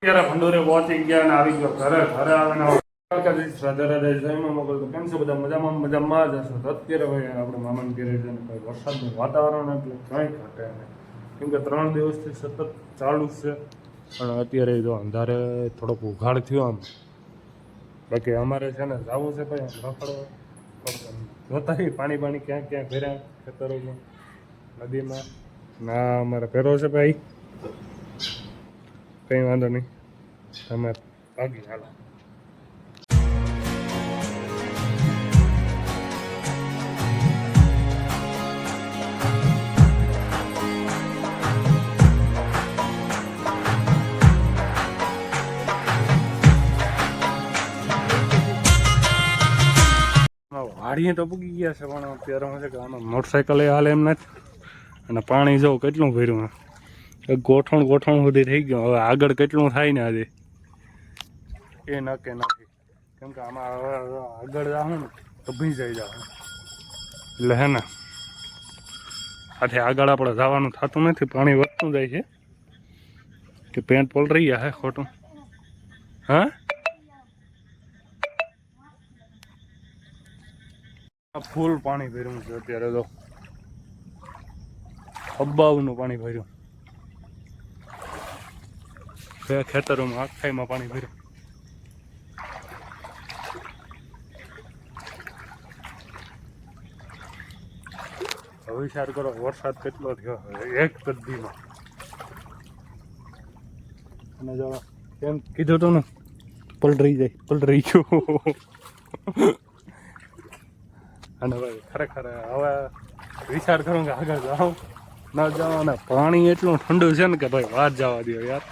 અત્યારે ભંડોરે પહોંચી ગયા ને આવી ગયો ઘરે આવે ને કેમ છે બધા મજામાં જ હશે. અત્યારે ભાઈ આપણે મામાને ઘેરે છે ને ભાઈ વરસાદનું વાતાવરણ એટલે કંઈ ઘટે નહીં, કેમ કે 3 દિવસથી સતત ચાલુ છે. પણ અત્યારે જો અંધારે થોડોક ઉઘાડ થયો આમ. બાકી અમારે છે ને જવું છે ભાઈ રખડવા, જોતા પાણી ક્યાં ક્યાં ભર્યા ખેતરોમાં નદીમાં ના અમારે પહેરો છે ભાઈ. કંઈ વાંધો નહીં, તમે ભાગી હાલો. વાડીએ તો પૂગી ગયા છે, પણ અત્યારે શું છે કે આમાં મોટરસાઇકલ હાલે એમ નથી. અને પાણી જો કેટલું ભર્યું, ગોઠણ સુધી થઈ ગયું. હવે આગળ કેટલું થાય ને આજે એ નક્કી નથી, કેમ કે આમાં હવે આગળ જાઉં ને તો ભીંજાઈ જાવ એટલે હે ને આથી આગળ આપણે જવાનું થતું નથી. પાણી વધતું જાય છે કે પેન્ટ પોલ રહી ગયા હે ખોટું. હા ફૂલ પાણી ભર્યું છે અત્યારે, તો અબ્બાવનું પાણી ભર્યું ખેતરોમાં, આખાઈમાં પાણી ભર્યું. હવે વિચાર કરો વરસાદ કેટલો થયો એક કદીમાં. અને જો એમ કીધું હતું ને પલટી ગયો. અને ભાઈ ખરેખર હવે વિચાર કરું કે આગળ જાઉં ના જાઉં. અને પાણી એટલું ઠંડુ છે ને કે ભાઈ વાત જવા દો યાર.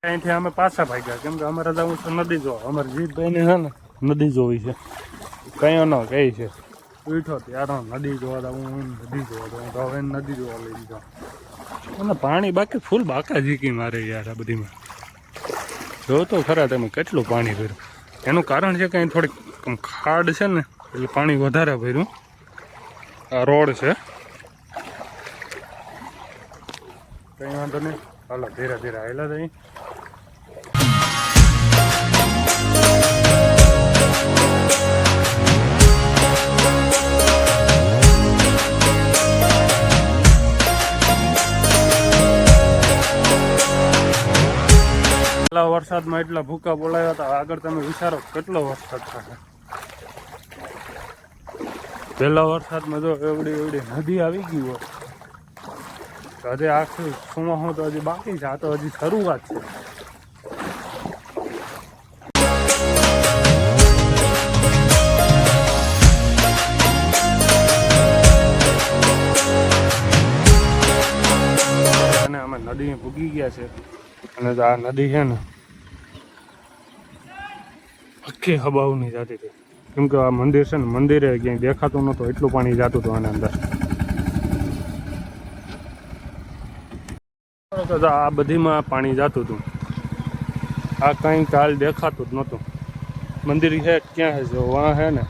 અહીંથી અમે પાછા ભાગ્યા, કેમ કે અમારે જવું છે નદી જોવા. અમારે જીતભાઈને છે ને નદી જોવી છે, કયો ન કહે છે ઉઠો ત્યારે નદી જોવા જવું, નદી જોવા જવું. તો હવે નદી જોવા લઈ જાઉં. અને પાણી બાકી ફૂલ બાકા ઝીકી મારે યાર આ બધીમાં. જો તો ખરા તમે કેટલું પાણી ભર્યું. એનું કારણ છે કે અહીં થોડીક ખાડ છે ને એટલે પાણી વધારે ભર્યું. આ રોડ છે, કંઈ વાંધો નહીં. હાલો ધીરે ધીરે હાલા જઈ. પહેલા વરસાદમાં એટલા ભૂકા બોલાયા હતા, આગળ તમે વિચારો કેટલો વરસાદ થશે. પહેલા વરસાદમાં જો એવડી નદી આવી ગઈ હોય તો હજી આખું ચોમાસું તો હજી બાકી છે. આ તો હજી શરૂઆત છે. અને અમે નદી ભૂગી ગયા છે. અને આ નદી છે ને આખી હબાવની જતી હતી, કેમ કે આ મંદિર છે ને મંદિરે ક્યાંય દેખાતું નહોતું, એટલું પાણી જતું હતું આની અંદર. આ બધીમાં પાણી જતું હતું, આ કંઈ કાલ દેખાતું જ નહોતું. મંદિર છે ક્યાં છે જો વાં છે ને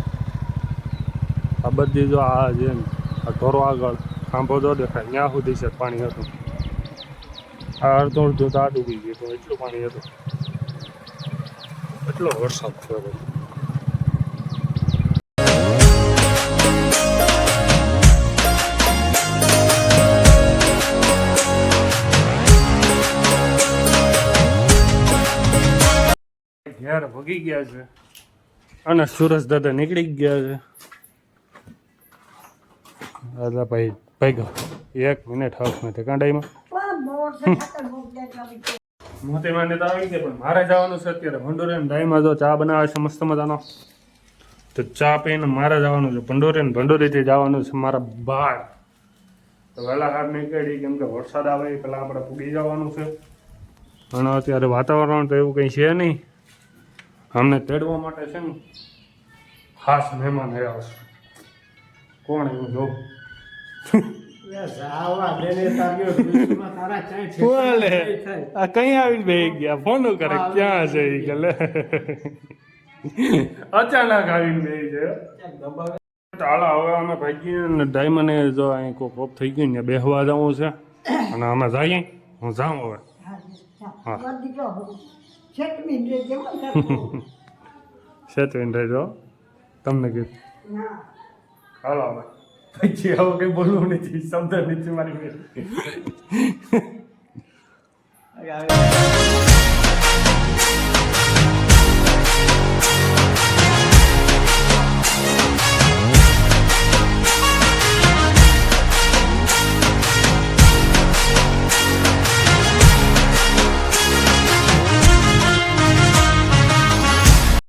આ બધી જો આ છે ને આ ઢોરો આગળ ખાંભો જો દેખાય ત્યાં સુધી છે પાણી હતું. આ અડધું તો આ ડૂબી ગયું, તો એટલું પાણી હતું. એટલો વરસાદ થયો ભાઈ. ઘેર ભગી ગયા છે અને સુરજ દાદા નીકળી ગયા છે. દાદા ભાઈ એક મિનિટ હક નથી કાંડાઈમાં મોટી માને તો આવી ગયા, પણ મારે જવાનું છે અત્યારે ભંડોરે ડાઈમાં. જો ચા બનાવે છે મસ્ત મજાનો, તો ચા પીને મારે જવાનું છે ભંડોરેથી જવાનું છે મારા બહાર. તો વહેલા હાર નીકળી, કેમ કે વરસાદ આવે એ પહેલાં આપણે પૂગી જવાનું છે. પણ અત્યારે વાતાવરણ તો એવું કંઈ છે નહીં. અમને તેડવા માટે છે ને ખાસ મહેમાન આવ્યા છે. કોણ એવું જો કઈ આવીને બે ગયા ફોન કરે ક્યાં છે અચાનક આવીને બે ગયા. હાલો હવે અમે ભાગીએ ને ડાયમંડ જો અહીં કોપ થઈ ગયું ને બેહવા જવું છે અને અમે જઈએ હું જાઉં હવે હા. સેતવીને રહેજો તમને કીધું હાલો હવે પછી હવે કંઈ બોલવું નથી શબ્દ નથી મારી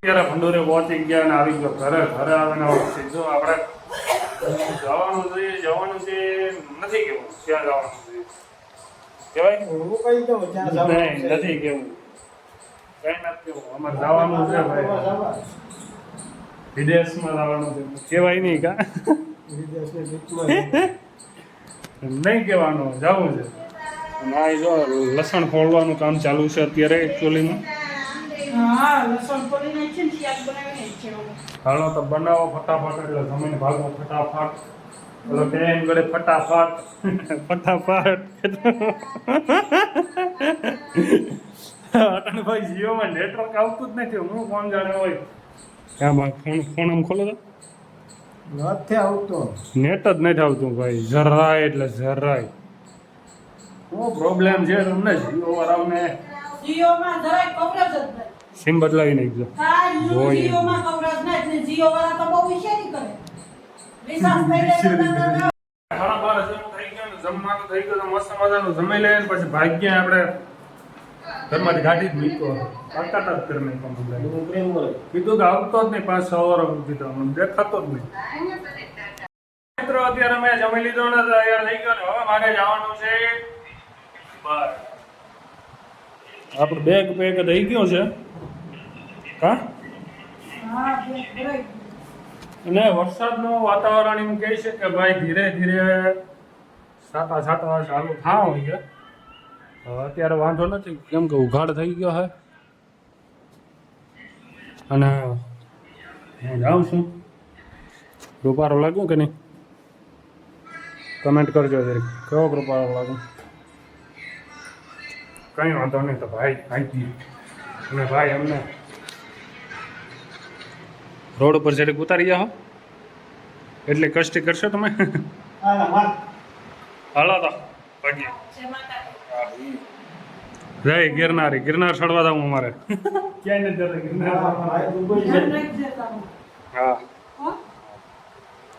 અત્યારે ભંડોરે પહોંચી ગયા ને આવી ગયો ઘરે ઘરે આવે ને સીધું આપણે જવાનું જોઈએ જવાનું છે નથી કેવું ક્યાં જવાનું જોઈએ કહેવાય નહીં નથી કેવું કઈ નથી કેવું અમારે જવાનું છે ભાઈ વિદેશમાં જવાનું છે કહેવાય નહીં કા નહીં કહેવાનું જવું છે ના એ જો લસણ ફોડવાનું કામ ચાલુ છે અત્યારે એકચ્યુઅલીમાં હાલો તો બનાવો ફટાફટ એટલે જમીન ભાગો ફટાફટ પેલો ટેન ગળે ફટાફટ ફટાફટ અટણભાઈ જીઓમાં નેટવર્ક આવતું જ નથી હું કોણ જાણે હોય આમાં ફોન આમ ખોલો તો નથી આવતો નેટ જ નથી આવતું ભાઈ જરાય એટલે જરાય શું પ્રોબ્લેમ છે તમને જીઓ વાળાને જીઓમાં જરાય કવરેજ જ નથી. સિમ બદલાવી નાખજો હા, હોય. જીઓમાં કવરેજ નથી. જીઓ વાળા તો બહુ વિશેષ કરે. રિસાર્જ થઈ જાય તો ખાણા બાર હજારનું થઈ ગયું ને જમવાનું થઈ ગયું તો મસ્ત મજાનું જમી લઈએ ને પછી ભાગ્ય આપણે ઘરમાંથી ગાડી જ મૂકો કાકાટ જ કરી નાખ્યો કીધું કે આવતો જ નહીં 5-6 વાર કીધું અમને દેખાતો જ નહીં મિત્રો અત્યારે મેં જમી લીધો ને તૈયાર થઈ ગયો ને હવે મારે જવાનું છે બહાર આપણું બેગ પેક થઈ ગયો છે હા હા, બ્રેક. અને વરસાદનું વાતાવરણ એમ કહે છે કે ભાઈ ધીરે ધીરે છાંટા છાંટા ચાલુ થવા હોય છે હવે અત્યારે વાંધો નથી કેમ કે ઉઘાડ થઈ ગયો છે અને હું જાઉં છું રૂપારો લાગ્યું કે નહીં કમેન્ટ કરજો જરીક કેવો રૂપારો લાગ્યો કંઈ વાંધો નહીં તો ભાઈ આવી અને ભાઈ અમને રોડ ઉપર જરીક ઉતારી જાઓ એટલે કષ્ટી કરશો તમે હાલો તો ભાગ્ય છે માતા. જય ગિરનારી ગિરનાર ચડવા દઉં અમારે ક્યાંય નથી જતા ગિરનાર ધ્યાન રાખજે તમે. હા